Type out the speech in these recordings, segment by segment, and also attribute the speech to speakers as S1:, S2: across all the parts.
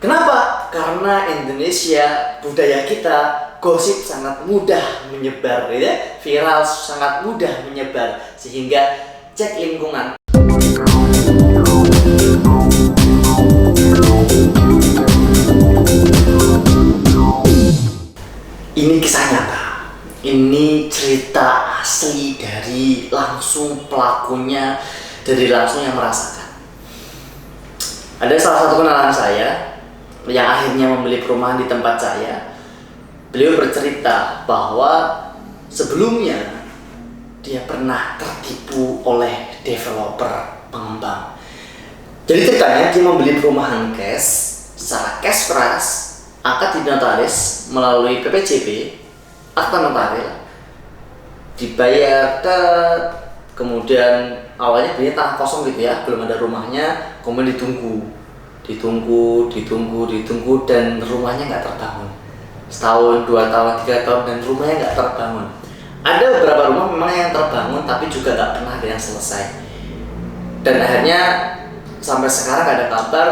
S1: Kenapa? Karena Indonesia, budaya kita, gosip sangat mudah menyebar, ya? Viral sangat mudah menyebar, sehingga cek lingkungan. Ini kisah nyata. Ini cerita asli dari langsung pelakunya, dari langsung yang merasakan. Ada salah satu kenalan saya yang akhirnya membeli perumahan di tempat saya. Beliau bercerita bahwa sebelumnya dia pernah tertipu oleh developer pengembang. Jadi ceritanya dia membeli perumahan cash, secara cash keras, akad dinotaris melalui PPJP, akta notaril, dibayar kemudian awalnya belinya tanah kosong gitu ya, belum ada rumahnya, kemudian ditunggu dan rumahnya nggak terbangun. Setahun, 2 tahun, 3 tahun dan rumahnya nggak terbangun. Ada beberapa rumah memang yang terbangun tapi juga nggak pernah ada yang selesai. Dan akhirnya sampai sekarang nggak ada kabar.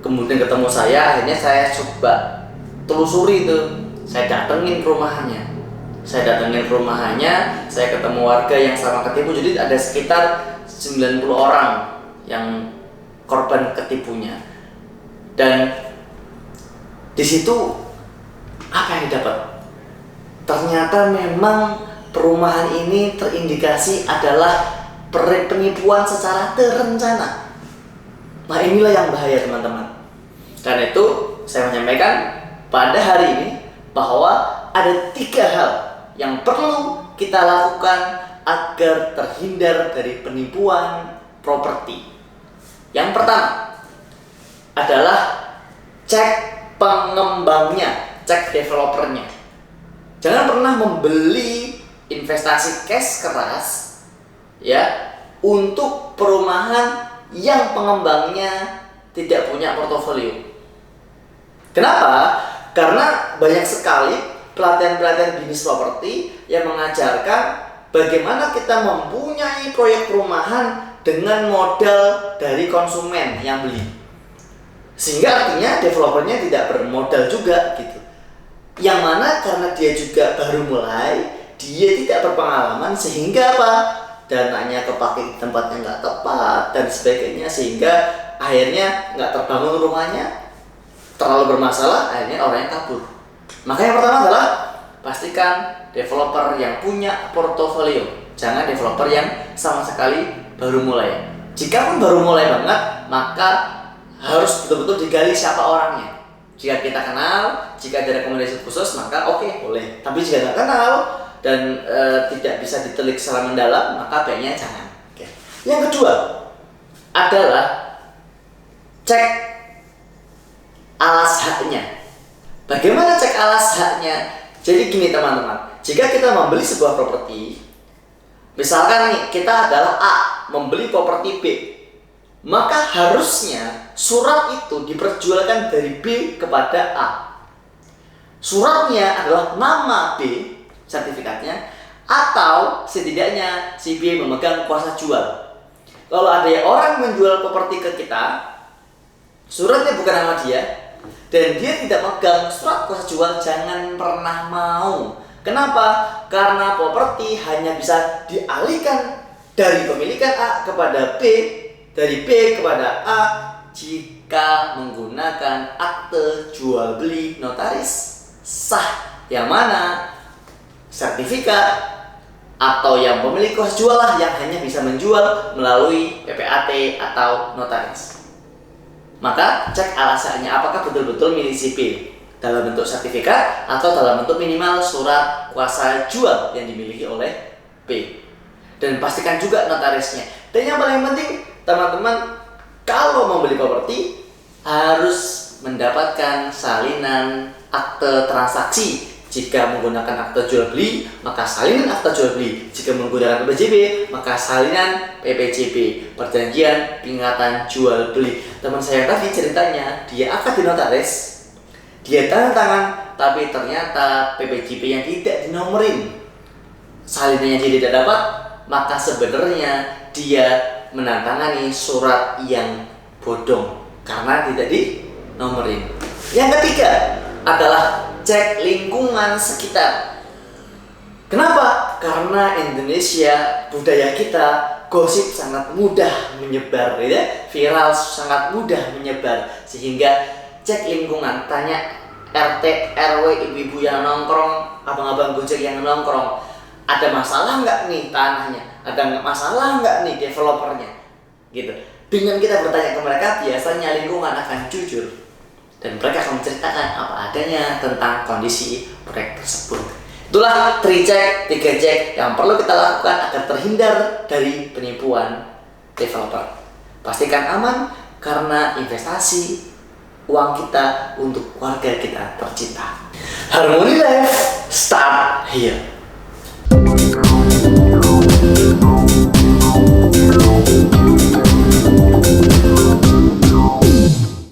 S1: Kemudian ketemu saya, akhirnya saya coba telusuri itu. Saya datengin rumahnya. Saya ketemu warga yang sama ketipu. Jadi ada sekitar 90 orang yang korban ketipunya. Dan di situ apa yang didapat? Ternyata memang perumahan ini terindikasi adalah penipuan secara terencana. Nah, inilah yang bahaya, teman-teman. Karena itu saya menyampaikan pada hari ini bahwa ada 3 hal yang perlu kita lakukan agar terhindar dari penipuan properti. Yang pertama adalah cek pengembangnya, cek developernya. Jangan pernah membeli investasi cash keras ya untuk perumahan yang pengembangnya tidak punya portofolio. Kenapa? Karena banyak sekali pelatihan-pelatihan bisnis properti yang mengajarkan bagaimana kita mempunyai proyek perumahan dengan modal dari konsumen yang beli. Sehingga artinya developernya tidak bermodal juga gitu. Yang mana karena dia juga baru mulai, dia tidak berpengalaman sehingga apa? Dananya kepake di tempat yang nggak tepat dan sebagainya, sehingga akhirnya nggak terbangun rumahnya, terlalu bermasalah, akhirnya orangnya kabur. Maka yang pertama adalah pastikan developer yang punya portofolio, jangan developer yang sama sekali baru mulai. Jika pun baru mulai banget, maka harus betul-betul digali siapa orangnya. Jika kita kenal, jika ada rekomendasi khusus, maka oke, boleh. Tapi jika nggak kenal dan tidak bisa ditelik secara mendalam, maka baiknya jangan. Oke. Yang kedua adalah cek alas haknya. Bagaimana cek alas haknya? Jadi gini teman-teman, jika kita membeli sebuah properti, misalkan nih kita adalah A membeli properti B, maka harusnya surat itu diperjualkan dari B kepada A. Suratnya adalah nama B, sertifikatnya, atau setidaknya si B memegang kuasa jual. Kalau ada orang menjual properti ke kita, suratnya bukan nama dia, dan dia tidak megang surat kuasa jual, jangan pernah mau. Kenapa? Karena properti hanya bisa dialihkan dari pemilikan A kepada B, dari B kepada A, jika menggunakan akte jual beli notaris sah, yang mana sertifikat atau yang pemilik kuasa jual lah yang hanya bisa menjual melalui PPAT atau notaris. Maka cek alasannya apakah betul-betul milik si B dalam bentuk sertifikat atau dalam bentuk minimal surat kuasa jual yang dimiliki oleh B. Dan pastikan juga notarisnya. Dan yang paling penting teman-teman, kalau membeli properti harus mendapatkan salinan akte transaksi. Jika menggunakan akte jual beli, maka salinan akte jual beli. Jika menggunakan PPJP, maka salinan PPJP, perjanjian peringatan jual beli. Teman saya tadi ceritanya, dia akad dinotaris, dia tanda tangan, tapi ternyata PPJP yang tidak dinomorin, salinannya dia tidak dapat, maka sebenarnya dia menandatangani surat yang bodong karena tidak di nomor ini. Yang ketiga adalah cek lingkungan sekitar. Kenapa? Karena Indonesia, budaya kita, gosip sangat mudah menyebar, ya. Viral sangat mudah menyebar, sehingga cek lingkungan, tanya RT, RW, ibu-ibu yang nongkrong, abang-abang Gojek yang nongkrong, ada masalah nggak nih tanahnya, ada masalah nggak nih developernya, gitu. Dengan kita bertanya ke mereka, biasanya lingkungan akan jujur dan mereka akan menceritakan apa adanya tentang kondisi proyek tersebut. Itulah 3 cek yang perlu kita lakukan agar terhindar dari penipuan developer. Pastikan aman karena investasi uang kita untuk keluarga kita tercinta. Harmony Life start here.